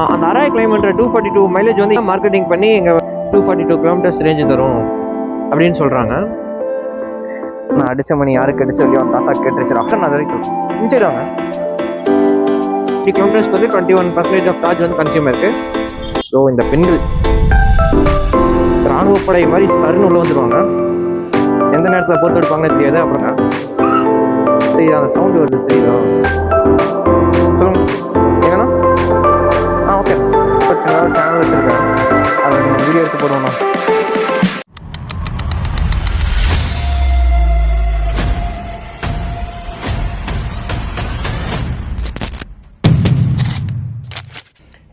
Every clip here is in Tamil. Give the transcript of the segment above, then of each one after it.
அந்த அராய் கிளைமேட் 242 மைலேஜ் வந்து மார்க்கெட்டிங் பண்ணி எங்கள் 242 கிலோமீட்டர்ஸ் ரேஞ்சு தரும் அப்படின்னு சொல்கிறாங்க. நான் அடித்த மணி யாருக்கு அடிச்சு இல்லையோ தாத்தா கேட்டுருச்சு அப்புறம் நான் வரைக்கும் முடிச்சிடுவாங்க. 50 கிலோமீட்டர்ஸ்க்கு வந்து 21% ஆஃப் சார்ஜ் வந்து கன்சியூம் இருக்குது. ஸோ இந்த பெண்கள் இராணுவப்படை மாதிரி சருன்னு உள்ள வந்துடுவாங்க. எந்த நேரத்தில் பொறுத்து எடுப்பாங்கன்னு தெரியாது. அப்புறங்க தெரியுதா அந்த சவுண்டு வருது தெரியுதா சொல்லுங்க ஏன்னா ஓகே சேனல் வச்சுருக்கேன் அதை வீடியோ எடுத்து போடுவோண்ணா.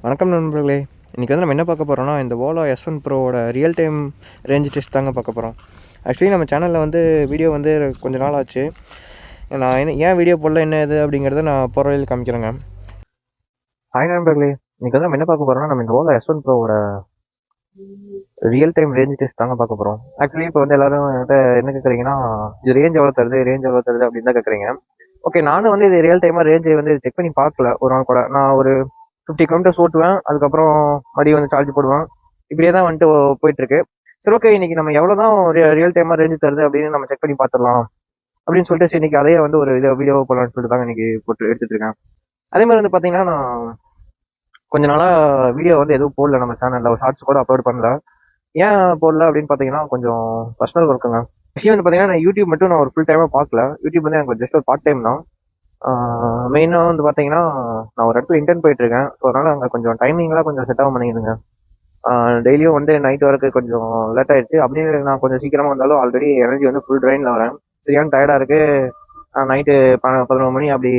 வணக்கம் நண்பர்களே, இன்றைக்கி வந்து நம்ம என்ன பார்க்க போகிறோம்னா இந்த ஓலோ S1 ப்ரோவோட ரியல் டைம் ரேஞ்ச் டெஸ்ட் தாங்க பார்க்க போகிறோம். ஆக்சுவலி நம்ம சேனலில் வந்து வீடியோ வந்து கொஞ்ச நாள் ஆச்சு. நான் ஏன் வீடியோ போடல என்ன இது அப்படிங்கிறத நான் போகிற வழியில் காமிக்கிறேங்க. ஹாய் நண்பர்களே, இன்றைக்கி வந்து நம்ம என்ன பார்க்க போகிறோம்னா நம்ம இந்த ஓலோ S1 ப்ரோவோட ரியல் டைம் ரேஞ்ச் டெஸ்ட் தாங்க பார்க்க போகிறோம். ஆக்சுவலி இப்போ வந்து எல்லோரும் என்ன கேட்குறீங்கன்னா இது ரேஞ்ச் எவ்வளோ தருது அப்படின்னு தான் கேட்குறீங்க. ஓகே, நானும் வந்து இது ரியல் டைமாக ரேஞ்சை வந்து செக் பண்ணி பார்க்கல. ஒரு நாள் கூட நான் ஒரு 50 கிலோமீட்டர்ஸ் ஓட்டுவேன், அதுக்கப்புறம் மறுபடியும் வந்து சார்ஜ் போடுவேன். இப்படியே தான் வந்துட்டு போயிட்டுருக்கு. சரி, ஓகே, இன்னைக்கு நம்ம எவ்வளோ தான் ரியல் டைமாக ரேஞ்சு தருது அப்படின்னு நம்ம செக் பண்ணி பார்த்துடலாம் அப்படின்னு சொல்லிட்டு சரி இன்னைக்கு அதையே வந்து ஒரு வீடியோ போடலான்னு சொல்லிட்டு தாங்க இன்னைக்கு போட்டு எடுத்துட்டு இருக்கேன். அதே மாதிரி வந்து பார்த்தீங்கன்னா நான் கொஞ்ச நாளாக வீடியோ வந்து எதுவும் போடல நம்ம சேனலில், ஒரு ஷார்ட்ஸ் கூட அப்லோட் பண்ணல. ஏன் போடல அப்படின்னு பார்த்தீங்கன்னா கொஞ்சம் பர்சனல் ஒர்க்குங்க. விஷயம் வந்து பார்த்தீங்கன்னா நான் யூடியூப் மட்டும் நான் ஒரு ஃபுல் டைமாக பார்க்கல. யூடியூப் வந்து எனக்கு ஜஸ்ட் ஒரு பார்ட் டைம் தான். மெயினாக வந்து பார்த்தீங்கன்னா நான் ஒரு இடத்துல இன்டர்ன் போயிட்டுருக்கேன். ஸோ அதனால் அங்கே கொஞ்சம் டைமிங்லாம் கொஞ்சம் செட் ஆக பண்ணிடுங்க. டெய்லியும் வந்து நைட் வரைக்கும் கொஞ்சம் லேட் ஆயிடுச்சு. அப்படியே நான் கொஞ்சம் சீக்கிரமாக வந்தாலும் ஆல்ரெடி எனர்ஜி வந்து ஃபுல் ட்ரெயினில் வரேன். சரியான டயர்டாக இருக்குது. நைட்டு 11 மணி அப்படி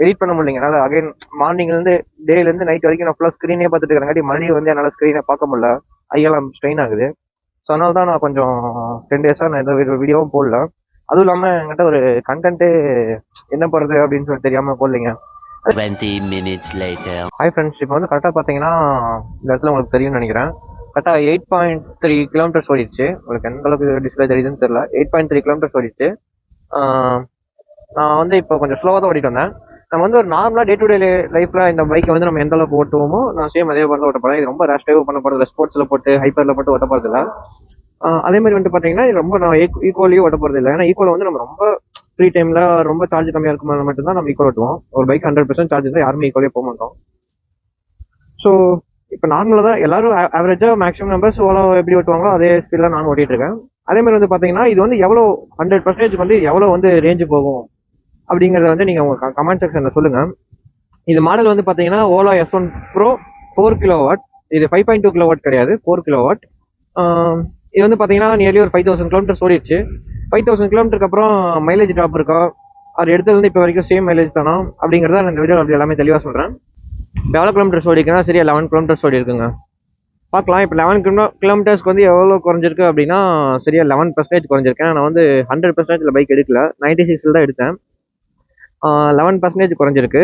எடிட் பண்ண முடியலைங்க என்னால். அகைன் மார்னிங்லேருந்து டேலேருந்து நைட் வரைக்கும் நான் ஃபுல்லாக ஸ்க்ரீனே பார்த்துட்டு இருக்கிறங்காட்டி மறுபடியும் வந்து என்னால் ஸ்க்ரீனை பார்க்க முடியல. ஐயெல்லாம் ஸ்ட்ரெயின் ஆகுது. ஸோ அதனால தான் நான் கொஞ்சம் 10 டேஸாக நான் எந்த வீடியோவும் போடல. அதுவும் இல்லாமல் என்கிட்ட ஒரு கண்டென்ட்டு என்ன போகிறது அப்படின்னு சொல்லிட்டு தெரியாமல் போடலைங்க. 20 minutes later. ஹாய் ஃப்ரெண்ட்ஸ், இப்போ வந்து கரெக்டாக பார்த்தீங்கன்னா இந்த இடத்துல உங்களுக்கு தெரியும்னு நினைக்கிறேன். கரெக்டாக 8.3 கிலோமீட்டர்ஸ் ஓடிடுச்சு. உங்களுக்கு எந்த அளவுக்கு டிஸ்பிளே தெரியுதுன்னு தெரியல. 8.3 கிலோமீட்டர்ஸ் ஓடிடுச்சு. நான் வந்து இப்போ கொஞ்சம் ஸ்லோவாக தான் ஓடிட்டு வந்தேன். நம்ம வந்து ஒரு நார்மலாக டே டு டே லைஃப்பில் இந்த பைக்கை வந்து நம்ம எந்த அளவுக்கு ஓட்டுவோமோ நான் சேம் அதே மாதிரி தான் ஓட்ட போகிறேன். இது ரொம்ப ரேஷ் டைவ் பண்ண போகிறதில்ல, ஸ்போர்ட்ஸில் போட்டு ஹைப்பரில் போட்டு ஓட்ட போகிறதில்ல. அதே மாதிரி வந்துட்டு பார்த்தீங்கன்னா ரொம்ப நான் ஈக்குவலியும் ஓட்ட போகிறது இல்லை. ஏன்னா ஈக்குவல் வந்து நம்ம ரொம்ப ஃப்ரீ டைமில் ரொம்ப சார்ஜ் கம்மியாக இருக்கும்போது மட்டும்தான் நம்ம ஈக்குவல் ஓட்டுவோம். ஒரு பைக் 100% சார்ஜ் இருந்தால் யாருமே ஈக்குவலே போக மாட்டோம். ஸோ இப்போ நார்மலாக தான் எல்லாரும் ஆவரேஜாக மேக்ஸிமம் நம்பர்ஸ் ஓலோ எப்படி ஓட்டுவாங்களோ அதே ஸ்பீடில் நானும் ஓட்டிகிட்டு இருக்கேன். அதே மாதிரி வந்து பார்த்தீங்கன்னா இது வந்து எவ்வளோ 100% வந்து எவ்வளோ வந்து ரேஞ்சு போகும் அப்படிங்கிறத வந்து நீங்கள் உங்கள் கமெண்ட் செக்ஷனில் சொல்லுங்கள். இது மாடல் வந்து பார்த்தீங்கன்னா ஓலோ S1 Pro 4 கிலோவாட். இது 5.2 கிலோவாட் கிடையாது, 4 கிலோவாட். இது வந்து பார்த்தீங்கன்னா நியர்லி ஒரு 5000 கிலோமீட்டர்ஸ் ஓடிடுச்சு. 5000 கிலோமீட்டருக்கு அப்புறம் மைலேஜ் ட்ராப் இருக்கா, அது எடுத்ததுலேருந்து இப்போ வரைக்கும் சேம் மைலேஜ் தானா அப்படிங்கிறத நான் இந்த வீடியோ அப்படி எல்லாமே தெளிவாக சொல்கிறேன். இப்போ எவ்வளோ கிலோமீட்டர்ஸ் ஓடிக்குன்னா சரியா 11 கிலோமீட்டர்ஸ் ஓடி இருக்குங்க. பார்க்கலாம் இப்போ 11 கிலோமீட்டர்ஸ்க்கு வந்து எவ்வளோ குறைஞ்சிருக்கு அப்படின்னா சரியா 11% குறைஞ்சிருக்கேன். நான் வந்து 100% பைக் எடுக்கல, 96 தான் எடுத்தேன். 11% குறைஞ்சிருக்கு.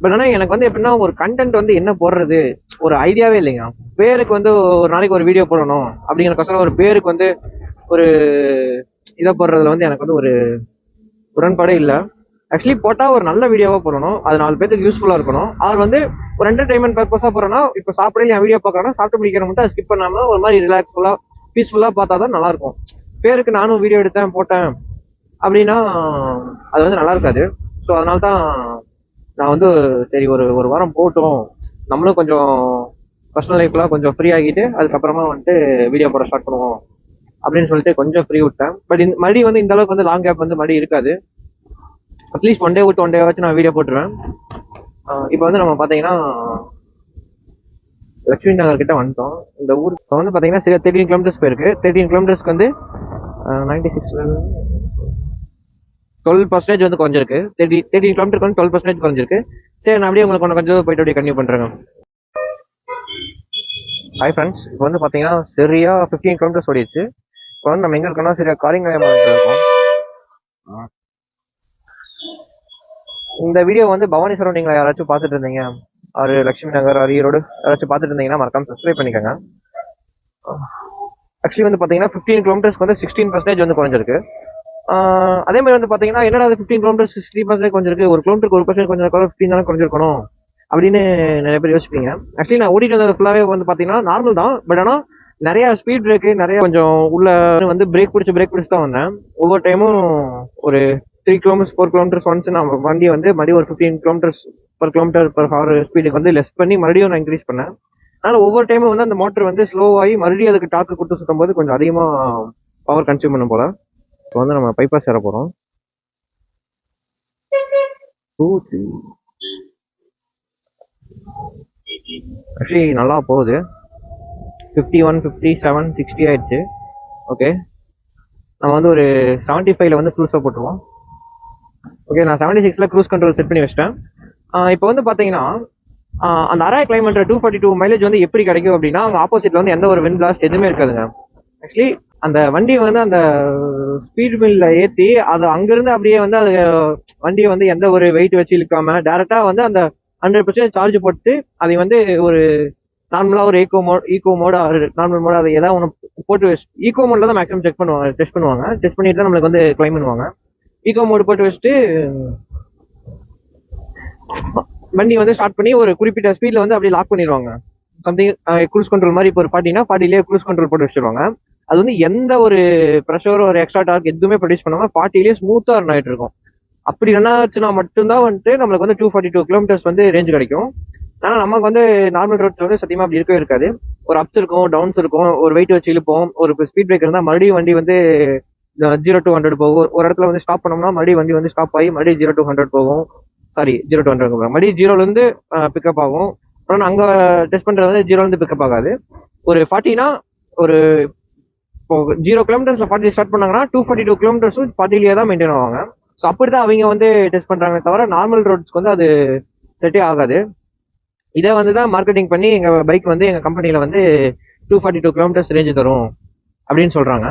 பட் ஆனால் எனக்கு வந்து எப்படின்னா ஒரு கண்டென்ட் வந்து என்ன போடுறது ஒரு ஐடியாவே இல்லைங்க. பேருக்கு வந்து ஒரு நாளைக்கு ஒரு வீடியோ போடணும் அப்படிங்கிறக்கோசரம் ஒரு பேருக்கு வந்து ஒரு இதை போடுறதுல வந்து எனக்கு வந்து ஒரு உடன்பாடே இல்லை. ஆக்சுவலி போட்டால் ஒரு நல்ல வீடியோவாக போடணும், அது 4 பேருக்கு யூஸ்ஃபுல்லாக இருக்கணும். அது வந்து ஒரு என்டர்டைன்மெண்ட் பர்பஸாக போகிறோன்னா இப்போ சாப்பிடல என் வீடியோ பார்க்குறேன்னா சாப்பிட்டு முடிக்கிற மட்டும் அதை ஸ்கிப் பண்ணாமல் ஒரு மாதிரி ரிலாக்ஸ்ஃபுல்லாக பீஸ்ஃபுல்லாக பார்த்தா தான் நல்லாயிருக்கும். பேருக்கு நானும் வீடியோ எடுத்தேன் போட்டேன் அப்படின்னா அது வந்து நல்லா இருக்காது. ஸோ அதனால தான் நான் வந்து சரி ஒரு வாரம் போட்டோம், நம்மளும் கொஞ்சம் பர்சனல் லைஃப்லாம் கொஞ்சம் ஃப்ரீ ஆகிட்டு அதுக்கப்புறமா வந்துட்டு வீடியோ போட ஸ்டார்ட் பண்ணுவோம் அப்படின்னு சொல்லிட்டு கொஞ்சம் ஃப்ரீ விட்டேன். பட் இந்த மறுபடி வந்து இந்த அளவுக்கு வந்து லாங் கேப் வந்து மறுபடி இருக்காது. அட்லீஸ்ட் ஒன் டே விட்டு ஒன் டே வச்சு நான் வீடியோ போட்டுருவேன். இப்போ வந்து நம்ம பார்த்தீங்கன்னா லட்சுமி நகர் கிட்ட வந்துட்டோம். இந்த ஊர் இப்போ வந்து பார்த்தீங்கன்னா சரியா 13 கிலோமீட்டர்ஸ் போயிருக்கு. 13 கிலோமீட்டர்ஸ்க்கு வந்து 96 12% வந்து குறைஞ்சிருக்கு. 13 கிலோமீட்டருக்கு வந்து 12% குறைஞ்சிருக்கு. சரி, நான் அப்படியே உங்களுக்கு கொஞ்சம் போயிட்டு அப்படியே கன்டினியூ பண்ணுறேங்க. ஹாய் ஃப்ரெண்ட்ஸ், இப்போ வந்து பார்த்தீங்கன்னா சரியா 15 கிலோமீட்டர்ஸ் ஓடிடுச்சு. இப்போ வந்து நம்ம எங்கே இருக்கோம்னா சரியா காரிங்காயமாக இருக்கோம். இந்த வீடியோ வந்து பவானி சரௌண்டிங்கில் யாராச்சும் பார்த்துட்டு இருந்தீங்க, ஒரு லட்சுமி நகர் ஈரோடு யாராச்சும் பார்த்துட்டு இருந்தீங்கன்னா மறக்காம சப்ஸ்கிரைப் பண்ணிக்கோங்க. ஆக்சுவலி வந்து பார்த்தீங்கன்னா 15 கிலோமீட்டர்ஸ்க்கு வந்து 16% வந்து குறைஞ்சிருக்கு. அதே மாதிரி வந்து பார்த்தீங்கன்னா என்னடா 15 கிலோமீட்டர் 60% கொஞ்சம் இருக்கு, ஒரு கிலோமீட்டருக்கு 1% கொஞ்சம் 15 தானே குறைஞ்சிருக்கணும் அப்படின்னு நிறைய பேர் யோசிப்பீங்க. ஆக்சுவலி நான் ஓடிட்டு வந்தது ஃபுல்லாவே வந்து பாத்தீங்கன்னா நார்மல் தான். பட் ஆனா நிறைய ஸ்பீட் பிரேக்கு, நிறைய கொஞ்சம் உள்ள வந்து பிரேக் பிடிச்சு தான் வந்தேன். ஒவ்வொரு டைமும் ஒரு 3 கிலோமீட்டர்ஸ் 4 கிலோமீட்டர்ஸ் ஒன்ஸ் நான் வண்டியை வந்து மறுபடியும் ஒரு 15 kilometres per kilometre per hour ஸ்பீடுக்கு வந்து லெஸ் பண்ணி மறுபடியும் நான் இன்க்ரீஸ் பண்ணேன். அதனால ஒவ்வொரு டைமும் வந்து அந்த மோட்டர் வந்து ஸ்லோ ஆகி மறுபடியும் அதுக்கு டாக்கு கொடுத்து சுத்தும் போது கொஞ்சம் அதிகமா பவர் கன்சியூம் பண்ணும் போல. இப்போ வந்து நம்ம பைபாஸ் ஏற போறோம். 2 3 ஆக்சுவலி நல்லா போகுது. 51 57 60 ஆயிடுச்சு. ஓகே, நம்ம வந்து ஒரு 75ல வந்து க்ரூஸை போட்டுருவோம். ஓகே, நான் 76ல க்ரூஸ் கண்ட்ரோல் செட் பண்ணி வச்சிட்டேன். இப்போ வந்து பாத்தீங்கன்னா அந்த அராய் கிளைமேட் 242 மைலேஜ் வந்து எப்படி கிடைக்கும் அப்படின்னா, அவங்க ஆப்போசிட்ல வந்து எந்த ஒரு விண்ட் பிளாஸ்ட் எதுவுமே இருக்காதுங்க. ஆக்சுவலி அந்த வண்டியை வந்து அந்த ஸ்பீட் மில்ல ஏத்தி அது அங்கிருந்து அப்படியே வந்து அது வண்டியை வந்து எந்த ஒரு வெயிட் வச்சு இழுக்காம டைரக்டா வந்து அந்த 100% சார்ஜ் போட்டு அதை வந்து ஒரு நார்மலா ஒரு ஈகோ மோட் நார்மல் மோட் அதை ஏதாவது ஒன்று போட்டு ஈகோ மோட்ல தான் மேக்ஸிமம் டெஸ்ட் பண்ணுவாங்க. டெஸ்ட் பண்ணிட்டு தான் நம்மளுக்கு வந்து கிளைம் பண்ணுவாங்க. ஈகோ மோட் போட்டு வச்சுட்டு வண்டி வந்து ஸ்டார்ட் பண்ணி ஒரு குறிப்பிட்ட ஸ்பீட்ல வந்து அப்படியே லாக் பண்ணிடுவாங்க. சம்திங் க்ரூஸ் கண்ட்ரோல் மாதிரி இப்போ ஒரு 40லேயே க்ரூஸ் கண்ட்ரோல் போட்டு வச்சிருவாங்க. அது வந்து எந்த ஒரு ப்ரெஷரோ ஒரு எக்ஸ்ட்ரா டார்க் எதுவுமே ப்ரொடியூஸ் பண்ணாம 40லேயே ஸ்மூத்தா ரன் ஆயிட்டு இருக்கும். அப்படி ரன் ஆச்சுன்னா மட்டும்தான் வந்துட்டு நம்மளுக்கு வந்து 242 கிலோமீட்டர்ஸ் வந்து ரேஞ்ச் கிடைக்கும். ஆனா நமக்கு வந்து நார்மல் ரோட்ஸ் வந்து சத்தியமா அப்படி இருக்கவே இருக்காது. ஒரு அப்ஸ் இருக்கும், டவுன்ஸ் இருக்கும், ஒரு வெயிட் வச்சு இழுப்போம், ஒரு ஸ்பீட் பிரேக் இருந்தா மறுபடியும் வண்டி வந்து 0 to 100 போகும். ஒரு இடத்துல வந்து ஸ்டாப் பண்ணோம்னா மறுபடியும் வண்டி வந்து ஸ்டாப் ஆகி மறுபடியும் 0 to 100 போகும். சாரி 0 to 100 மறுபடியும் 0ல இருந்து பிக்கப் ஆகும். அப்புறம் அங்க டெஸ்ட் பண்றது வந்து 0ல இருந்து பிக்கப் ஆகாது. ஒரு 40னா ஒரு இப்போ 0 கிலோமீட்டர்ஸ்ல 40 ஸ்டார்ட் பண்ணாங்கன்னா 242 கிலோமீட்டர்ஸும் 40லேயே தான் மெயின்டைன் ஆவாங்க. ஸோ அப்படிதான் அவங்க வந்து டெஸ்ட் பண்றாங்க தவிர நார்மல் ரோட்ஸ்க்கு வந்து அது செட்டே ஆகாது. இதை வந்து தான் மார்க்கெட்டிங் பண்ணி எங்க பைக் வந்து எங்க கம்பெனில வந்து 242 கிலோமீட்டர்ஸ் ரேஞ்ச் தரும் அப்படின்னு சொல்றாங்க.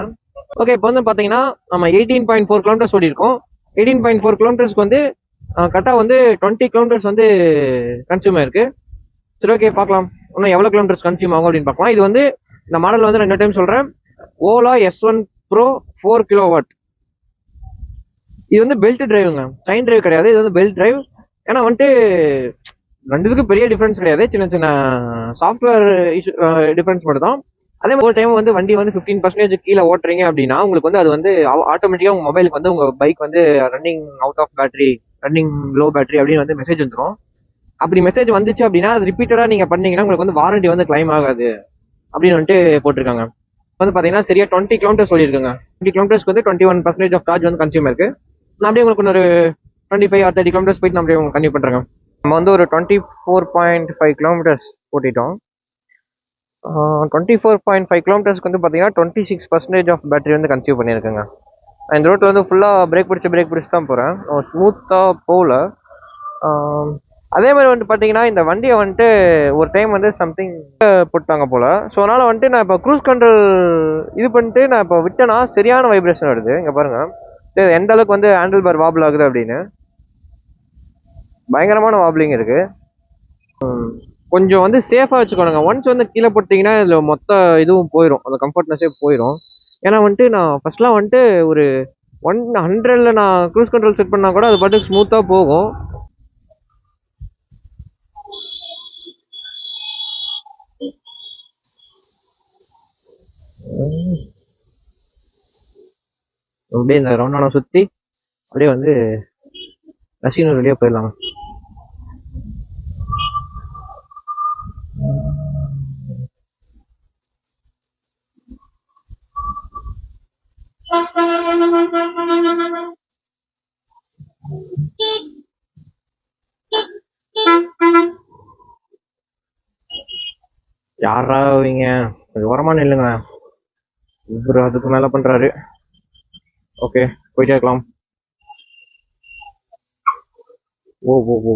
ஓகே, இப்போ வந்து பாத்தீங்கன்னா நம்ம 18.4 கிலோமீட்டர்ஸ் ஓடி இருக்கோம். 18.4 கிலோமீட்டர்ஸ்க்கு வந்து கரெக்டா வந்து 20 கிலோமீட்டர்ஸ் வந்து கன்சியூம் ஆயிருக்கு. சரி, ஓகே, பார்க்கலாம் இன்னும் எவ்வளவு கிலோமீட்டர்ஸ் கன்சியூம் ஆகும் அப்படின்னு பார்க்கலாம். இது வந்து இந்த மாடல் வந்து 2 டைம் சொல்றேன். Ola S1 Pro 4 kilowatt. இது வந்து பெல்ட் டிரைவுங்க, சைன் டிரைவ் கிடையாது. இது வந்து பெல்ட் டிரைவ். ஏன்னா வந்துட்டு ரெண்டுத்துக்கு பெரிய டிஃபரன்ஸ் கிடையாது, சின்ன சின்ன சாஃப்ட்வேர் டிஃபரன்ஸ் மட்டும் தான். அதே மாதிரி ஒரு டைம் வந்து வண்டி வந்து 15% கீழே ஓட்டுறீங்க அப்படின்னா உங்களுக்கு வந்து அது வந்து ஆட்டோமேட்டிக்கா உங்க மொபைலுக்கு வந்து உங்க பைக் வந்து running out of battery, running low battery அப்படின்னு வந்து மெசேஜ் வந்துடும். அப்படி மெசேஜ் வந்துச்சு அப்படின்னா அது ரிப்பீட்டடா நீங்க பண்ணீங்கன்னா உங்களுக்கு வந்து வாரண்டி வந்து கிளைம் ஆகாது அப்படின்னு வந்துட்டு போட்டிருக்காங்க. வந்து பாத்தீங்கன்னா சரியா 20 கிலோமீட்டர்ஸ் சொல்லியிருக்காங்க. 20 கிலோமீட்டர்ஸ்க்கு வந்து 21% ஆஃப் சார்ஜ் வந்து கன்சியூம் இருக்கு. நான் அப்படியே உங்களுக்கு ஒரு 25 or 30 கிலோமீட்டர்ஸ் போயிட்டு நான் அப்படியே உங்களுக்கு கன்டினியூ பண்றேங்க. நம்ம வந்து ஒரு 24.5 கிலோமீட்டர்ஸ் ஓட்டிட்டோம். 24.5 கிலோமீட்டர்ஸ்க்கு வந்து பாத்தீங்கன்னா 26% ஆஃப் பேட்டரி வந்து கன்சியூம் பண்ணியிருக்குங்க. இந்த ரோட்ல வந்து ஃபுல்லா பிரேக் பிடிச்சு தான் போறேன், ஸ்மூத்தா போகல. அதே மாதிரி வந்துட்டு பாத்தீங்கன்னா இந்த வண்டியை வந்துட்டு ஒரு டைம் வந்து சம்திங் போட்டாங்க போல. ஸோ அதனால வந்துட்டு நான் இப்போ க்ரூஸ் கண்ட்ரோல் இது பண்ணிட்டு நான் இப்போ விட்டேன்னா சரியான வைப்ரேஷன் வருது. இங்க பாருங்க, சரி எந்த அளவுக்கு வந்து ஹேண்டில் பார் வாபிள் ஆகுது அப்படின்னு. பயங்கரமான வாபிளிங் இருக்கு. கொஞ்சம் வந்து சேஃபா வச்சுக்கோங்க. ஒன்ஸ் வந்து கீழே போட்டீங்கன்னா இதுல மொத்த இதுவும் போயிடும், அந்த கம்ஃபர்ட்னஸே போயிடும். ஏன்னா வந்துட்டு நான் ஃபர்ஸ்ட்லாம் வந்துட்டு ஒரு 100ல நான் க்ரூஸ் கண்ட்ரோல் செட் பண்ணா கூட அது பாட்டுக்கு ஸ்மூத்தா போகும். அப்படியே இந்த ரவுண்டான சுத்தி அப்படியே வந்து ரசிகனூர் வெளியே போயிடலாம். யாரா அவங்க ஓரமா நில்லுங்க, இவரு அதுக்கு மேல பண்றாரு. ஓகே, போயிட்டே இருக்கலாம். ஓ ஓ ஓ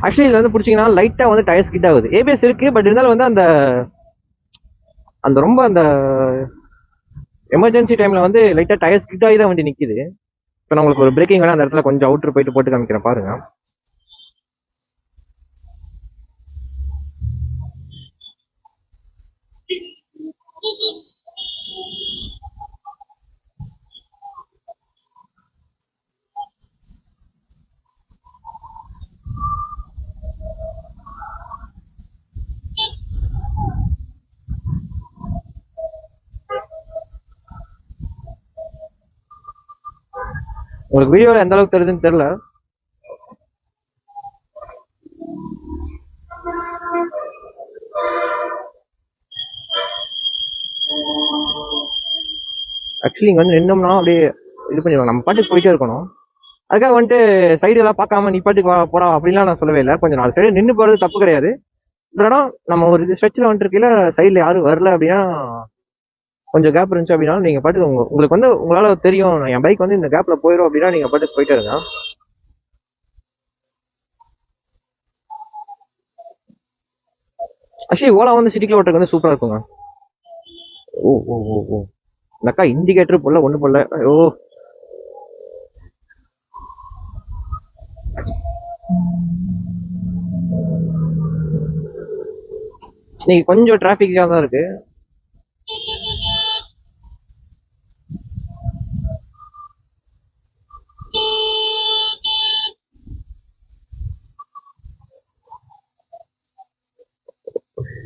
ஆக்சுவலி இதுல வந்து பிடிச்சிங்கன்னா லைட்டா வந்து டயர் ஸ்கிட் ஆகுது. ஏபிஎஸ் இருக்கு, பட் இருந்தாலும் வந்து அந்த அந்த ரொம்ப அந்த எமர்ஜென்சி டைம்ல வந்து லைட்டா டயர் ஸ்கிட் ஆகி தான் வண்டி நிக்குது. இப்போ நான் உங்களுக்கு ஒரு பிரேக்கிங் வேணா அந்த இடத்துல கொஞ்சம் அவுட்டர் போயிட்டு போட்டு காமிக்கிறேன் பாருங்க. உங்களுக்கு வீடியோல எந்த அளவுக்கு தெரியுதுன்னு தெரியல. ஆக்சுவலி இங்க வந்து நின்னோம்னா அப்படியே இது பண்ணிடுவாங்க. நம்ம பாட்டுக்கு போயிட்டே இருக்கணும். அதுக்காக வந்துட்டு சைடு எல்லாம் பார்க்காம நீ பாட்டுக்கு போடா அப்படிலாம் நான் சொல்லவே இல்லை. கொஞ்சம் 4 சைடு நின்று போறது தப்பு கிடையாது. இல்லைனா நம்ம ஒரு ஸ்ட்ரெச்சில் வந்துட்டு இருக்கையில சைடில் யாரும் வரல அப்படின்னா, கொஞ்சம் கேப் இருந்துச்சு அப்படின்னா நீங்க பாட்டுக்கு உங்களுக்கு வந்து உங்களால தெரியும் என் பைக் வந்து இந்த கேப்ல போயிடும் அப்படின்னா நீங்க பாட்டுக்கு போயிட்டே இருங்க. ஆக்சுவலி ஓலா வந்து சிட்டிக்குள்ள ஓட்டுறது வந்து சூப்பரா இருக்குங்க. ஓ ஓ ஓ ஓ இந்த அக்கா இண்டிகேட்டர் போடல ஒண்ணு போடல. ஓ நீங்க கொஞ்சம் டிராபிக்கா தான் இருக்கு.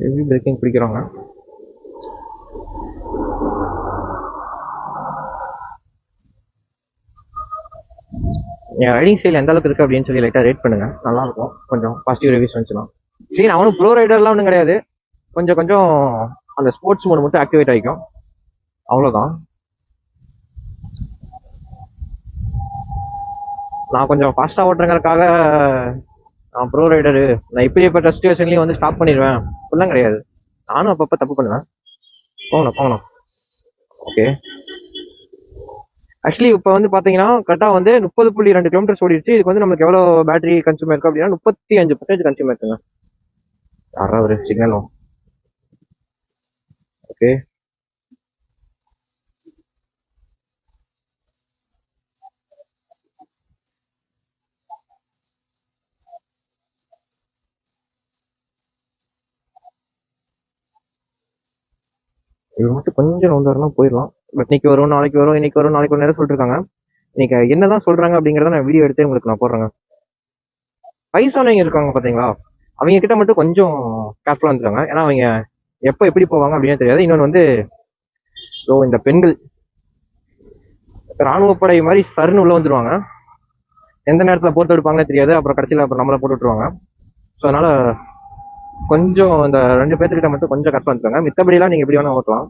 ஹெவி பிரேக்கிங் பிடிக்கிறாங்க. என் ரைடிங் ஸ்டைல் எந்த அளவுக்கு இருக்கு அப்படின்னு சொல்லி லைட்டா ரேட் பண்ணுங்க. நல்லா இருக்கும். கொஞ்சம் பாசிட்டிவ் ரிவ்யூஸ் வந்துச்சுன்னா. சரி, அவனும் ப்ரோ ரைடர்லாம் ஒன்றும் கிடையாது. கொஞ்சம் கொஞ்சம் அந்த ஸ்போர்ட்ஸ் மோட் மட்டும் ஆக்டிவேட் ஆகிக்கும், அவ்வளோதான். நான் கொஞ்சம் ஃபாஸ்ட்டாக ஓட்டுறங்கிறதுக்காக நான் ப்ரோ ரைடரு, நான் இப்படிப்பட்ட சுச்சுவேஷன்லையும் வந்து ஸ்டாப் பண்ணிடுவேன் அப்படிலாம் கிடையாது. நானும் அப்பப்போ தப்பு பண்ணுவேன். போகணும். ஓகே. ஆக்சுவலி இப்போ வந்து பார்த்தீங்கன்னா கரெக்டாக வந்து 30.2 கிலோமீட்டர் ஓடிடுச்சு. இதுக்கு வந்து நமக்கு எவ்வளோ பேட்டரி கன்சியூம் இருக்கு அப்படின்னா 35% கன்சியூம் இருக்குங்க. யாராவது ஒரு சிக்னலும். ஓகே. இது மட்டும் கொஞ்சம் வந்தாருன்னா போயிடலாம். பட் இன்னைக்கு வரும் நாளைக்கு வரும் இன்னைக்கு வரும் நாளைக்கு ஒரு நேரம் சொல்லிட்டு இருக்காங்க. இன்னைக்கு என்னதான் சொல்றாங்க அப்படிங்கிறத நான் வீடியோ எடுத்து உங்களுக்கு நான் போடுறேங்க. வயசானவங்க இருக்காங்க பாத்தீங்களா, அவங்க கிட்ட மட்டும் கொஞ்சம் கேர்ஃபுல்லா இருந்துருக்காங்க. ஏன்னா அவங்க எப்ப எப்படி போவாங்க அப்படின்னு தெரியாது. இன்னொன்று வந்து இந்த பெண்கள் ராணுவப்படை மாதிரி சருன்னு உள்ள வந்துருவாங்க. எந்த நேரத்துல போட்டு எடுப்பாங்கன்னு தெரியாது. அப்புறம் கடைசியில் அப்புறம் நம்மளை போட்டு விட்டுருவாங்க. ஸோ அதனால கொஞ்சம் இந்த 2 பேர்த்துக்கிட்ட மட்டும் கொஞ்சம் கரெக்டாக இருந்துக்காங்க. மித்தபடி எல்லாம் நீங்க எப்படி வேணா ஓட்டலாம்.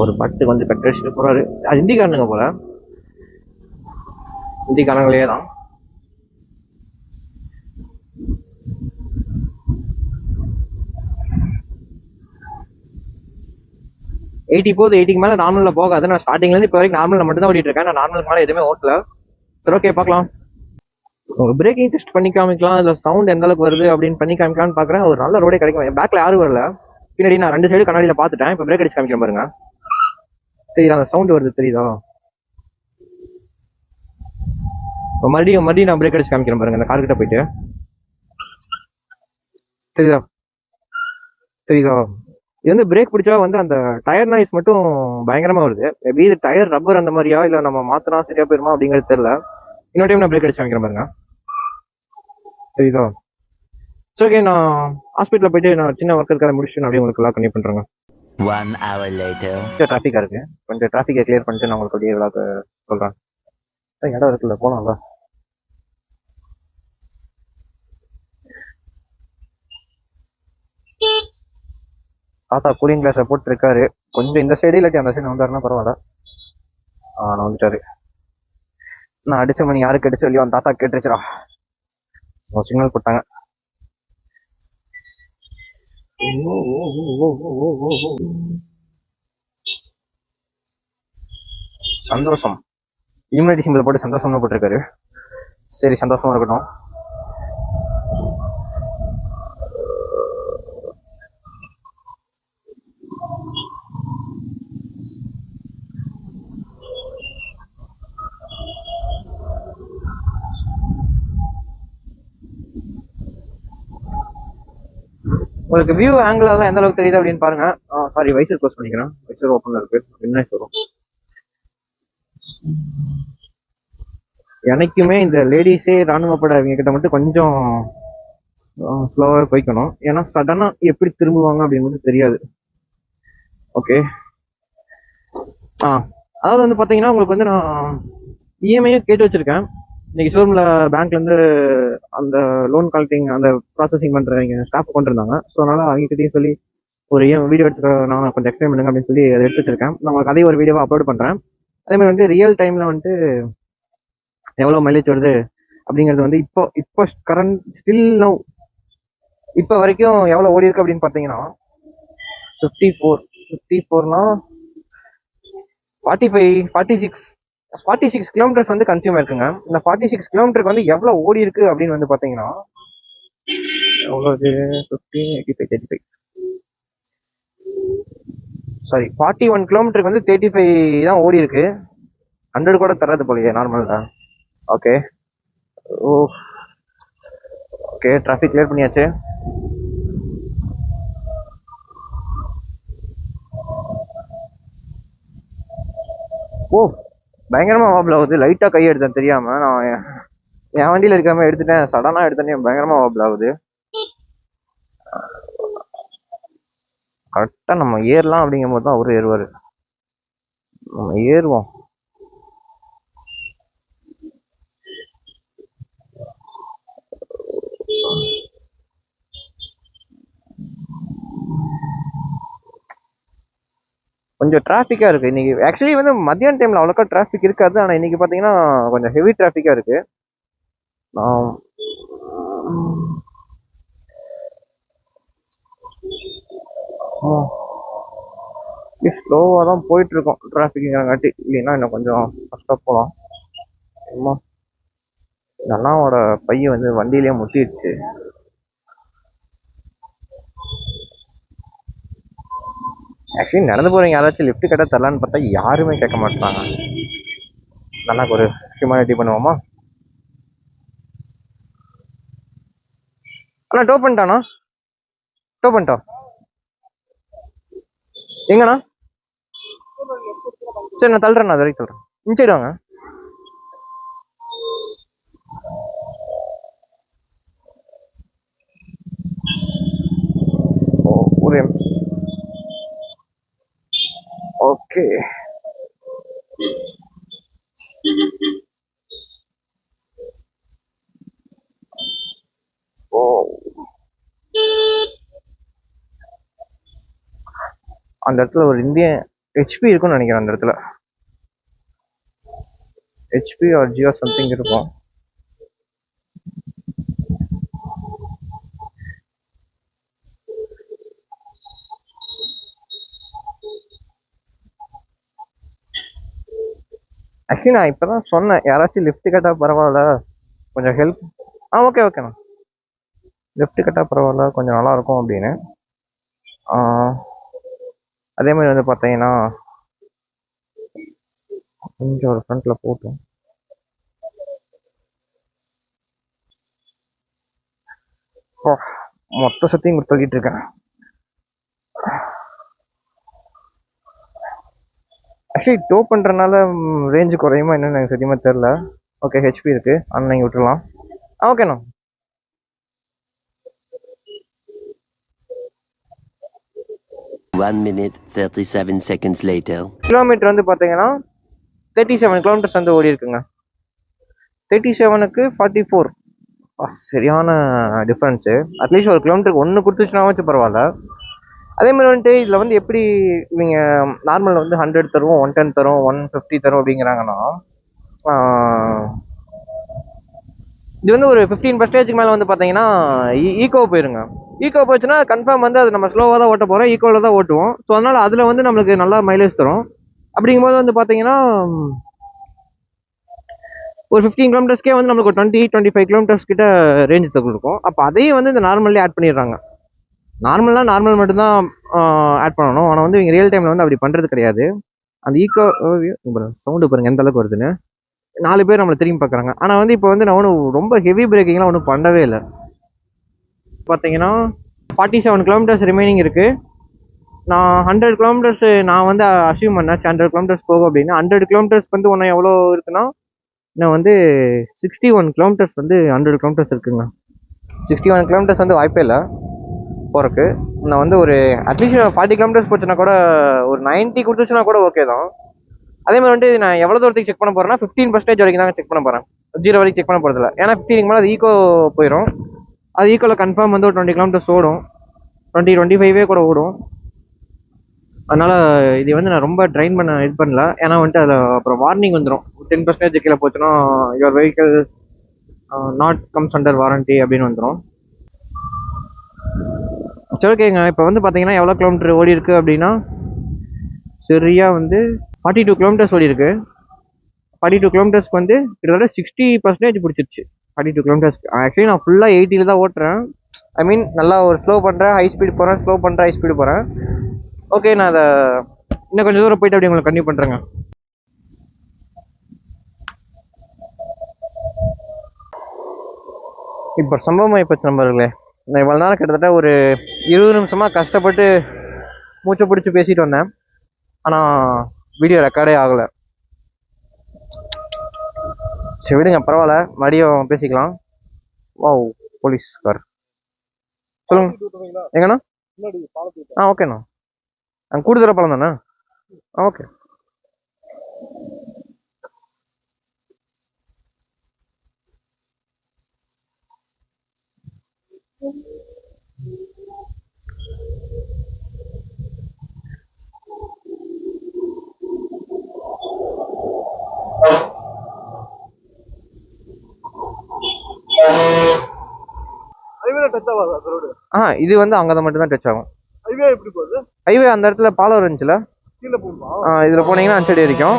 ஒரு பாட்டுக்கு வந்து கட்டடிச்சுட்டு போறாரு. அது ஹிந்திக்காரனுங்க போல, ஹிந்திக்காரங்களே தான். போகுது. 80க்கு மேல நார்மல்ல போகாது. நான் ஸ்டார்டிங்ல இருந்து இப்போ வரைக்கும் நார்மல்ல மட்டும் தான் ஓடிட்டு இருக்கேன். நான் நார்மலுக்கு மேல எதுவுமே ஓட்டல. சரி, ஓகே, பார்க்கலாம். பிரேக்கிங் டெஸ்ட் பண்ணி காமிக்கலாம், இல்ல சவுண்ட் எந்த அளவுக்கு வருது அப்படின்னு பண்ணி காமிக்கலாம்னு பாக்குறேன். ஒரு நல்ல ரோடே கிடைக்கும். பேக்ல யாரும் வரல, பின்னாடி நான் 2 சைடு கண்ணாடியில பாத்துட்டேன். இப்ப பிரேக் அடிச்சு காமிக்கிறேன் பாருங்க. தெரியுதா அந்த சவுண்ட் வருது, தெரியுதா? மறுபடியும் நான் பிரேக் அடிச்சு காமிக்கிறேன் பாருங்க. அந்த கார் கிட்ட போயிட்டு தெரியுதா? இது வந்து பிரேக் பிடிச்சா வந்து அந்த டயர் நாய்ஸ் மட்டும் பயங்கரமா வருது. மேபி இது டயர் ரப்பர் அந்த மாதிரியா, இல்ல நம்ம மாத்தினா சரியா போயிருமா அப்படிங்கிறது தெரியல. இன்னொரு டைம் நான் பிரேக் அடிச்சு காமிக்கிறேன் பாருங்க. தெரியுதா? ஓகே, நான் ஹாஸ்பிட்டல் போயிட்டு நான் சின்ன ஒர்க் இருக்காத முடிச்சுட்டு அப்படியே உங்களுக்கு எல்லாம் கன்டினியூ பண்றேங்க. 1 hour later. டிராஃபிக்கா இருக்கு. கொஞ்சம் டிராஃபிக்கை கிளியர் பண்ணிட்டு நான் உங்களுக்கு அப்படியே விளாக்க சொல்றேன். இடம் இருக்குல்ல, போலாம்ல. தாத்தா கூலிங் கிளாஸை போட்டு இருக்காரு. கொஞ்சம் இந்த சைடு இல்லாட்டி அந்த சைடு வந்தாருன்னா பரவாயில்ல. நான் வந்துட்டாரு. நான் அடிச்ச மணி யாருக்கு அடிச்சு இல்லையோ அந்த தாத்தா கேட்டுருச்சுரா. சிக்னல் போட்டாங்க. சந்தோஷம். இம்யூனிட்டி சிம்பிள் போட்டு சந்தோஷமா போட்டிருக்காரு. சரி, சந்தோஷமா இருக்கட்டும். உங்களுக்கு வியூ ஆங்கிள் எல்லாம் எந்த அளவுக்கு தெரியுது அப்படின்னு பாருங்க. சாரி, வைசர் க்ளோஸ் பண்ணிக்கிறேன். வைசர் ஓப்பன்ல இருக்கு. என்ன வரும்? எனக்குமே இந்த லேடிஸே ராணுவப்பட அவங்க கிட்ட மட்டும் கொஞ்சம் ஸ்லோவாக போய்க்கணும். ஏன்னா சடனாக எப்படி திரும்புவாங்க அப்படின்றது தெரியாது. ஓகே. அதாவது வந்து பார்த்தீங்கன்னா உங்களுக்கு வந்து நான் இஎம்ஐயும் கேட்டு வச்சிருக்கேன். இன்னைக்கு ஷோரூமில் பேங்க்லேருந்து அந்த லோன் கலெக்டிங் அந்த ப்ராசஸிங் பண்ணுறவங்க ஸ்டாஃப் கொண்டு இருந்தாங்க. ஸோ அதனால் அவங்ககிட்டயும் சொல்லி ஒரு வீடியோ எடுத்துக்க நான் கொஞ்சம் எக்ஸ்பிளைன் பண்ணுங்க அப்படின்னு சொல்லி அதை எடுத்து வச்சிருக்கேன். நான் உங்களுக்கு அதே ஒரு வீடியோவை அப்லோட் பண்ணுறேன். அதே மாதிரி வந்து ரியல் டைமில் வந்துட்டு எவ்வளோ மைலேஜ் வருது அப்படிங்கிறது வந்து இப்போ கரண்ட் ஸ்டில் நவ் இப்போ வரைக்கும் எவ்வளோ ஓடி இருக்கு அப்படின்னு பார்த்தீங்கன்னா 54னா 46 கிலோமீட்டர்ஸ் வந்து கன்சியூம் இருக்குங்க. இந்த 46 கிலோமீட்டருக்கு வந்து எவ்வளோ ஓடி இருக்கு அப்படின்னு வந்து பார்த்தீங்கன்னா எவ்வளோ 15 85 35 சாரி 41 கிலோமீட்டருக்கு வந்து 35 தான் ஓடி இருக்கு. 100 கூட தராது போலயே நார்மல் தான். ஓகே. ஓகே, டிராஃபிக் கிளியர் பண்ணியாச்சு. பயங்கரமா வாபிள் ஆகுது. லைட்டா கை எடுத்தேன் தெரியாம. நான் என் வண்டியில இருக்கிற மாதிரி எடுத்துட்டேன். சடனா எடுத்தேனே பயங்கரமா வாபிள் ஆகுது. கரெக்டா நம்ம ஏறலாம் அப்படிங்கும் போது தான் அவரு ஏறுவாரு. நம்ம ஏறுவோம். கொஞ்சம் டிராஃபிக்கா இருக்கு இன்னைக்கு. ஆக்சுவலி வந்து மத்தியான டைம்ல அவ்வளோக்கா டிராஃபிக் இருக்காது. ஆனா இன்னைக்கு பாத்தீங்கன்னா கொஞ்சம் ஹெவி டிராஃபிக்கா இருக்கு. ஸ்லோவா தான் போயிட்டு இருக்கோம் டிராஃபிக்ங்காட்டி. இல்லைன்னா இன்னும் கொஞ்சம் கஷ்டம் போகலாம். அண்ணாவோட பையன் வந்து வண்டியிலேயே முட்டிடுச்சு. ஆக்சுவலி நடந்து போறீங்க யாராச்சும் லிஃப்ட் கேட்டா தரலான்னு பார்த்தா யாருமே கேட்க மாட்டாங்க. அண்ணாக்கு ஒரு ஹியூமனிட்டி பண்ணுவோமா? அண்ணா டோ பண்ணிட்டானா? டோ பண்ணிட்டா எங்கண்ணா? சரி நான் தள்ளுறேண்ணா, அது வரைக்கும் தள்ளுறேன். இன்சைடு வாங்க. ஒரு ஓகே. அந்த இடத்துல ஒரு இந்தியன் ஹெச்பி இருக்கும்னு நினைக்கிறேன். அந்த இடத்துல ஹெச்பி ஆர் ஜியோ சம்திங் இருக்கும். ஆக்சுவலி நான் இப்பதான் சொன்னேன், யாராச்சும் லிஃப்ட் கேட்டா பரவாயில்ல, கொஞ்சம் ஹெல்ப். ஓகே ஓகேண்ணா, லிஃப்ட் கேட்டா பரவாயில்ல, கொஞ்சம் நல்லா இருக்கும் அப்படின்னு. அதே மாதிரி வந்து பார்த்தீங்கன்னா கொஞ்சம் ஒரு ஃப்ரண்ட்ல போட்டோம். மொத்த சத்தையும் கொடுத்துக்கிட்டு இருக்கேன். ஆக்சுவலி டோ பண்றதுனால ரேஞ்சு குறையுமா என்னன்னு எனக்கு சத்தியமா தெரியல. ஓகே, ஹெச்பி இருக்கு, ஆனால் நீங்கள் விட்டுடலாம். ஓகேண்ணா. கிலோமீட்டர் வந்து பார்த்தீங்கன்னா 37 கிலோமீட்டர்ஸ் வந்து ஓடி இருக்குங்க. 37க்கு 44 சரியான டிஃப்ரென்ஸு. அட்லீஸ்ட் ஒரு கிலோமீட்டருக்கு ஒன்று கொடுத்துச்சுனா வச்சு பரவாயில்ல. அதே மாதிரி வந்துட்டு இதில் வந்து எப்படி இவங்க நார்மலில் வந்து 100 தரும், 110 தரும், 150 தரும் அப்படிங்கிறாங்கன்னா, இது வந்து ஒரு 15% மேலே வந்து பார்த்தீங்கன்னா ஈகோ போயிருங்க. ஈகோ போச்சுன்னா கன்ஃபார்ம் வந்து அது நம்ம ஸ்லோவாக தான் ஓட்ட போகிறோம், ஈகோவில் தான் ஓட்டுவோம். ஸோ அதனால் அதில் வந்து நம்மளுக்கு நல்லா மைலேஜ் தரும். அப்படிங்கும்போது வந்து பார்த்தீங்கன்னா ஒரு 15 கிலோமீட்டர்ஸ்க்கே வந்து நம்மளுக்கு ஒரு 20-25 கிலோமீட்டர்ஸ் கிட்ட ரேஞ்ச் கொடுக்கும். அப்போ அதையும் வந்து இந்த நார்மல்லே ஆட் பண்ணிடுறாங்க. நார்மல் மட்டும்தான் ஆட் பண்ணணும். ஆனால் வந்து இவங்க ரியல் டைமில் வந்து அப்படி பண்ணுறது கிடையாது. அந்த ஈகோ சவுண்டு பாருங்க எந்த அளவுக்கு வருதுன்னு. 4 பேர் நம்மளை திரும்பி பார்க்குறாங்க. ஆனால் வந்து இப்போ வந்து நான் ஒன்றும் ரொம்ப ஹெவி பிரேக்கிங்லாம் ஒன்றும் பண்ணவே இல்லை. பார்த்தீங்கன்னா 47 கிலோமீட்டர்ஸ் ரிமைனிங் இருக்குது. நான் 100 கிலோமீட்டர்ஸ் நான் வந்து அசீவ் பண்ணேன். 100 கிலோமீட்டர்ஸ் போகும் அப்படின்னா 100 கிலோமீட்டர்ஸ்க்கு வந்து ஒன்று எவ்வளோ இருக்குன்னா, இன்னும் வந்து 61 கிலோமீட்டர்ஸ் வந்து 100 கிலோமீட்டர்ஸ் இருக்குங்க. 61 கிலோமீட்டர்ஸ் வந்து வாய்ப்பே இல்லை போகிறக்கு. நான் வந்து ஒரு அட்லீஸ்ட் 40 கிலோமீட்டர்ஸ் போச்சுன்னா கூட, ஒரு 90 கொடுத்துச்சுன்னா கூட ஓகே தான். அதே மாதிரி வந்து நான் எவ்வளோ தூரத்துக்கு செக் பண்ண போகிறேன்னா 15% வரைக்கும் தான் செக் பண்ண போகிறேன். 0 வரைக்கும் செக் பண்ண போகிறதில்ல. ஏன்னா 15 மேலே அது ஈக்கோ போயிடும். அது ஈக்கோவில் கன்ஃபார்ம் வந்து ஒரு 20 கிலோமீட்டர்ஸ் ஓடும், 25 கூட ஓடும். அதனால் இது வந்து நான் ரொம்ப ட்ரைன் பண்ண இது பண்ணல. ஏன்னா வந்துட்டு அதில் அப்புறம் வார்னிங் வந்துடும். 10% கீழே போச்சுன்னா your vehicle not comes under warranty அப்படின்னு வந்துடும். சரி ஓகேங்க. இப்போ வந்து பார்த்தீங்கன்னா எவ்வளோ கிலோமீட்டர் ஓடி இருக்கு அப்படின்னா, சரியாக வந்து 42 கிலோமீட்டர்ஸ் ஓடி இருக்கு. 42 கிலோமீட்டர்ஸ்க்கு வந்து கிட்டத்தட்ட 60% பிடிச்சிருச்சு. 42 கிலோமீட்டர்ஸ்க்கு ஆக்சுவலி நான் ஃபுல்லாக 80 தான் ஓட்டுறேன். ஐ மீன் நல்லா ஒரு ஸ்லோ பண்ணுறேன், ஹை ஸ்பீடு போகிறேன், ஸ்லோ பண்ணுறேன், ஹை ஸ்பீடு போகிறேன். ஓகே, நான் அதை இன்னும் கொஞ்சம் தூரம் போயிட்டு அப்படி உங்களுக்கு கண்டினியூ பண்ணுறேங்க. இப்போ சம்பவம் ஆகிப்போச்சு நம்பர்களே. நான் இவ்வளோ நாள் கிட்டத்தட்ட ஒரு 20 நிமிஷமாக கஷ்டப்பட்டு மூச்சை பிடிச்சி பேசிட்டு வந்தேன். ஆனால் வீடியோ ரெக்கார்டே ஆகலை. சரி விடுங்க, பரவாயில்ல, மறுபடியும் பேசிக்கலாம். வா போலீஸ் கார் சொல்லுங்க. எங்கண்ணா? ஓகேண்ணா. கூடுதல பழம் தானே? ஓகே. இது வந்து அங்கதான் மட்டும் தான் டச் ஆகும். ஹைவே அந்த இடத்துல பாலம் இருந்துச்சுல, இதுல போனீங்கன்னா அந்த சைடு ஏறிக்கும்.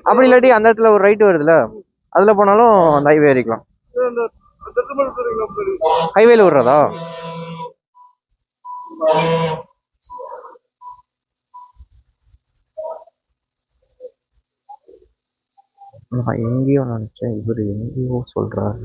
அப்படி இல்லாட்டி அந்த இடத்துல ஒரு ரைட் வருதுல, அதுல போனாலும் அந்த ஹைவே ஏறிக்கலாம். ஹைவேல விடுறதா? நான் எங்கேயோ நினைச்சேன், இவரு எங்கேயோ சொல்றாரு.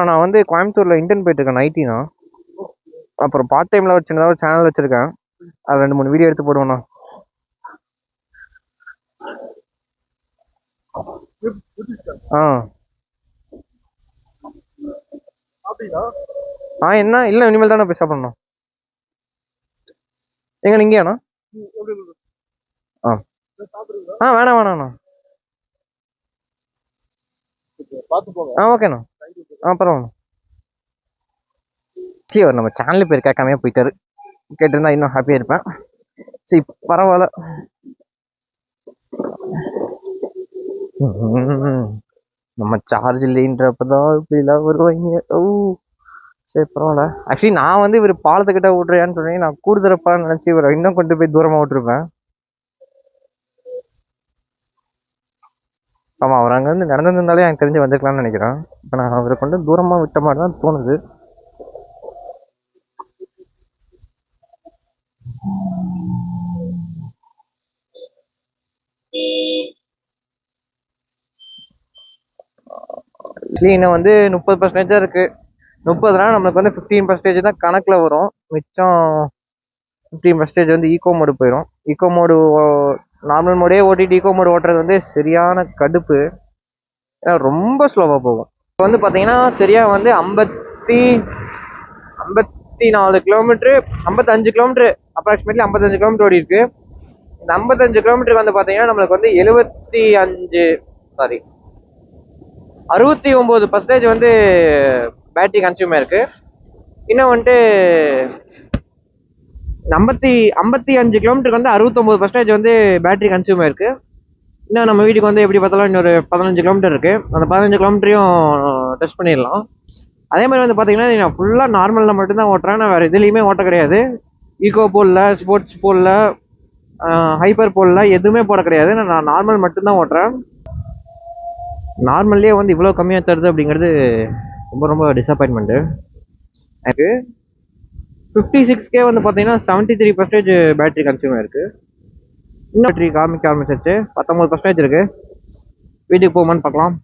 நான் வந்து கோயம்புத்தூர்ல இன்டர்ன் போயிட்டு இருக்கேன், நைட்டினா. அப்புறம் பார்ட் டைம்ல ஒரு சின்னதாக ஒரு சேனல் வச்சிருக்கேன். அது 2-3 வீடியோ எடுத்து போடுவேண்ணா. என்ன இல்லை, இனிமேல் தானே போய் சாப்பிடணும். எங்க நீங்கயாண்ணா? வேணாம் வேணாண்ணா. ஓகேண்ணா. பரவாயில்ல. சரி, அவர் நம்ம சேனல் பேர் கேட்காமையே போயிட்டாரு. கேட்டிருந்தா இன்னும் ஹாப்பியா இருப்பேன். சரி பரவாயில்ல. நம்ம சார்ஜ் இல்லைன்றப்பதான் இப்படிலாம் வருவாங்க. சரி பரவாயில்ல. ஆக்சுவலி நான் வந்து இவர் பாலத்துக்கிட்ட விட்றியான்னு சொன்னீங்க, நான் கூடுதலப்பான்னு நினைச்சு இவரை இன்னும் கொண்டு போய் தூரமா விட்டுருப்பேன். ஆமா, அவர் அங்க இருந்து நடந்திருந்தாலே எனக்கு தெரிஞ்சு வந்திருக்கலாம்னு நினைக்கிறேன். இப்ப நான் அவரை கொண்டு தூரமா விட்ட மாதிரி தான் தோணுது. இன்னும் வந்து 30% தான் இருக்கு. 30னா நம்மளுக்கு வந்து 15% தான் கணக்குல வரும். மிச்சம் 15% வந்து ஈகோ மோடு போயிடும். ஈகோ மோடு நார்மல் மோடே ஓட்டிட்டு ஈகோ மோடு ஓட்டுறது வந்து சரியான கடுப்பு. ஏன்னா ரொம்ப ஸ்லோவா போகும். இப்போ வந்து பாத்தீங்கன்னா சரியா வந்து 54 கிலோமீட்டரு, 55 கிலோமீட்டரு, அப்ராக்சிமேட்லி 55 கிலோமீட்டர் ஓடி இருக்கு. இந்த 55 கிலோமீட்டருக்கு வந்து பாத்தீங்கன்னா நம்மளுக்கு வந்து 69% வந்து பேட்டரி கன்சியூம் ஆயிருக்கு. இன்னும் வந்துட்டு 55 கிலோமீட்டருக்கு வந்து 69% வந்து பேட்டரி கன்சியூம் ஆயிருக்கு. இன்னும் நம்ம வீட்டுக்கு வந்து எப்படி பார்த்தாலும் இன்னொரு 15 கிலோமீட்டர் இருக்கு. அந்த 15 கிலோமீட்டரையும் டெஸ்ட் பண்ணிடலாம். அதே மாதிரி வந்து பார்த்தீங்கன்னா நான் ஃபுல்லாக நார்மலில் மட்டும்தான் ஓட்டுறேன். நான் வேறு எதுலேயுமே ஓட்ட கிடையாது. ஈகோ போடல, ஸ்போர்ட்ஸ் போடல, ஹைப்பர் போடல, எதுவுமே போட கிடையாது. நான் நார்மல் மட்டும்தான் ஓட்டுறேன். நார்மல்லே வந்து இவ்வளோ கம்மியாக தருது அப்படிங்கிறது ரொம்ப ரொம்ப டிசப்பாயின்மெண்ட்டு எனக்கு. 56K வந்து பார்த்தீங்கன்னா 73% பேட்டரி கன்சியூம் ஆயிருக்கு. இன்னும் பேட்டரி காமிக்க ஆரம்பிச்சிருச்சு. 19% இருக்கு. வீட்டுக்கு போகுமான்னு பார்க்கலாம்.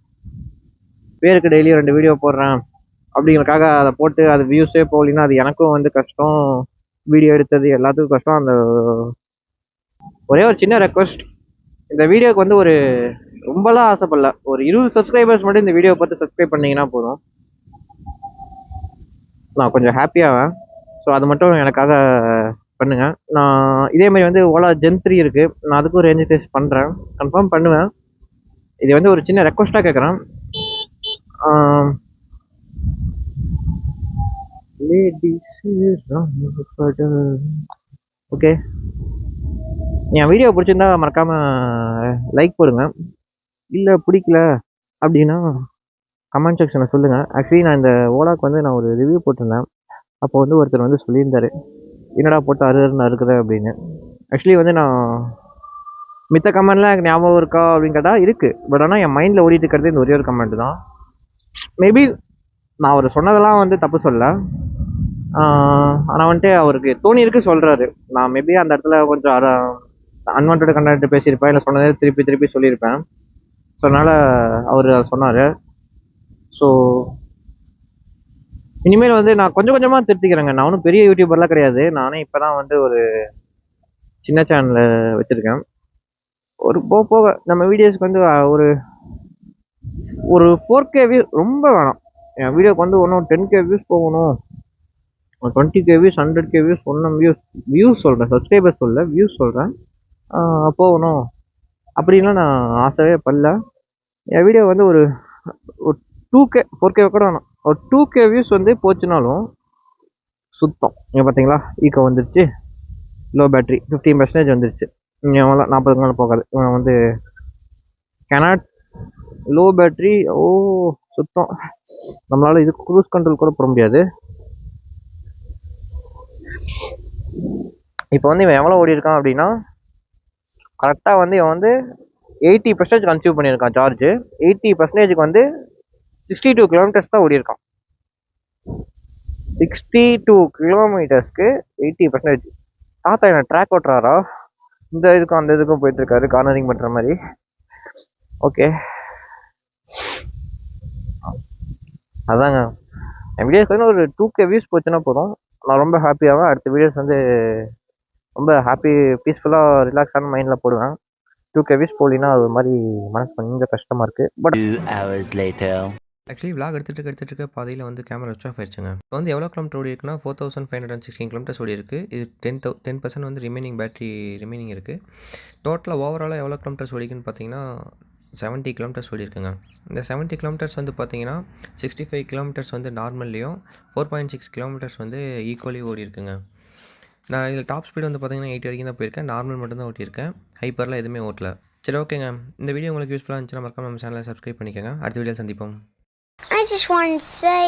பேருக்கு டெய்லி 2 வீடியோ போடுறேன் அப்படிங்கிறதுக்காக அதை போட்டு அது வியூஸே போகலின்னா அது எனக்கும் வந்து கஷ்டம். வீடியோ எடுத்தது எல்லாத்துக்கும் கஷ்டம். அந்த ஒரே ஒரு சின்ன ரெக்வஸ்ட், இந்த வீடியோக்கு வந்து ஒரு ரொம்பலாம் ஆசைப்படல, ஒரு 20 சப்ஸ்கிரைபர்ஸ் மட்டும் இந்த வீடியோ பார்த்து சப்ஸ்கிரைப் பண்ணீங்கன்னா போதும், நான் கொஞ்சம் ஹாப்பியாவேன். ஸோ அது மட்டும் எனக்காக பண்ணுங்க. நான் இதே மாதிரி வந்து ஓலா ஜென் 3 இருக்கு, நான் அதுக்கும் ரேஞ்ச் டெஸ்ட் பண்ணுறேன், கன்ஃபார்ம் பண்ணுவேன். இது வந்து ஒரு சின்ன ரெக்வஸ்ட்டாக கேட்குறேன். ஓகே, என் வீடியோ பிடிச்சிருந்தா மறக்காம லைக் போடுங்க. இல்லை பிடிக்கல அப்படின்னா கமெண்ட் செக்ஷனில் சொல்லுங்கள். ஆக்சுவலி நான் இந்த ஓலாக்கு வந்து நான் ஒரு ரிவ்யூ போட்டிருந்தேன். அப்போ வந்து ஒருத்தர் வந்து சொல்லியிருந்தாரு, என்னடா போட்டு அருன்னு அறுக்குற அப்படின்னு. ஆக்சுவலி வந்து நான் மித்த கமெண்ட்லாம் எனக்கு ஞாபகம் இருக்கா அப்படின்னு கேட்டால் இருக்குது. பட் ஆனால் என் மைண்டில் ஓடிட்டு இருக்கிறது இந்த ஒரே ஒரு கமெண்ட் தான். மேபி நான் அவர் சொன்னதெல்லாம் வந்து தப்பு சொல்ல, ஆனால் வந்துட்டு அவருக்கு தோணி இருக்கு சொல்கிறாரு. நான் மேபி அந்த இடத்துல கொஞ்சம் அன்வான்ட் கண்டென்ட் பேசியிருப்பேன், இல்லை சொன்னதே திருப்பி திருப்பி சொல்லியிருப்பேன். ஸோ அதனால் அவர் சொன்னார். ஸோ இனிமேல் வந்து நான் கொஞ்சம் கொஞ்சமாக திருத்திக்கிறேங்க. நான் ஒன்றும் பெரிய யூடியூபர்லாம் கிடையாது. நானே இப்போ தான் வந்து ஒரு சின்ன சேனல் வச்சுருக்கேன். ஒரு போக போக நம்ம வீடியோஸ்க்கு வந்து ஒரு ஒரு 4K வியூ ரொம்ப வேணாம். என் வீடியோக்கு வந்து ஒன்றும் 10K வியூஸ் போகணும், 20K வியூஸ், 100K வியூஸ், ஒன்றும் வியூஸ் சொல்கிறேன், சப்ஸ்கிரைபர்ஸ் சொல்ல வியூஸ் சொல்கிறேன், போகணும் அப்படின்லாம் நான் ஆசையே படல. என் வீடியோ வந்து ஒரு 2K 4K கூட வேணும், ஒரு 2K வியூஸ் வந்து போச்சுனாலும் சுத்தம். இங்கே பார்த்தீங்களா ஈக்கோ வந்துருச்சு, லோ பேட்ரி 15% வந்துருச்சு. எவ்வளோ 40க்கு மேலே போகாது. இவன் வந்து கேனாட் லோ பேட்ரி, ஓ சுத்தம். நம்மளால இதுக்கு க்ரூஸ் கண்ட்ரோல் கூட போட முடியாது. இப்போ வந்து இவன் எவ்வளோ ஓடி இருக்கான் அப்படின்னா, கரெக்டாக வந்து இவன் வந்து 80% கன்சியூம் பண்ணியிருக்கான் சார்ஜ். 80%க்கு வந்து 62 கிலோமீட்டர்ஸ் தான் ஓடி இருக்கான். 62 கிலோமீட்டர்ஸ்க்கு 80%. தாத்தா என்ன ட்ராக் ஓட்டுறாரா? இந்த இதுக்கும் அந்த இதுக்கும் போயிட்டு இருக்காரு, கார்னரிங் பண்ற மாதிரி. ஓகே, அதாங்க என் வீடியோஸ் வந்து ஒரு 2K வியூஸ் போச்சுன்னா போதும், நான் ரொம்ப ஹாப்பியாகவும் அடுத்த வீடியோஸ் வந்து ரொம்ப ஹாப்பி பீஸ்ஃபுல்லாக ரிலாக்ஸான மைண்டில் போடுவேன். 2K வியூஸ் போலினா அது ஒரு மாதிரி மனசு கொஞ்சம் கஷ்டமாக இருக்குது. But 2 hours later. Actually vlog எடுத்துகிட்டு இருக்க பாதையில் வந்து கேமரா ஸ்விட்ச் ஆஃப் ஆயிடுச்சுங்க. இப்போ வந்து எவ்வளோ கிலோமீட்டர் ஓடி இருக்குன்னா 4516 கிலோமீட்டர்ஸ் ஓடி இருக்குது. இது 10% வந்து பேட்டரி ரிமைனிங் இருக்குது. டோட்டலாக ஓவராலாக எவ்வளோ கிலோமீட்டர்ஸ் ஓடிக்குன்னு பார்த்தீங்கன்னா 70 கிலோமீட்டர்ஸ் ஓடி இருக்குங்க. இந்த 70 கிலோமீட்டர்ஸ் வந்து பார்த்தீங்கன்னா 65 கிலோமீட்டர்ஸ் வந்து நார்மல்லையும் 4.6 கிலோமீட்டர்ஸ் வந்து ஈக்குவலி ஓடி இருக்குங்க. நான் இதில் டாப் ஸ்பீடு வந்து பார்த்தீங்கன்னா 80 வரைக்கும் தான் போயிருக்கேன், நார்மல் மட்டும் தான் ஓட்டியிருக்கேன், ஹைப்பரில் எதுவுமே ஓட்டல. சரி ஓகேங்க, இந்த வீடியோ உங்களுக்கு யூஸ்ஃபுல்லாக இருந்துச்சுன்னா மறக்காம நம்ம சேனலை சப்ஸ்கிரைப் பண்ணிக்கோங்க. அடுத்த வீடியோவில் சந்திப்போம். I just want to say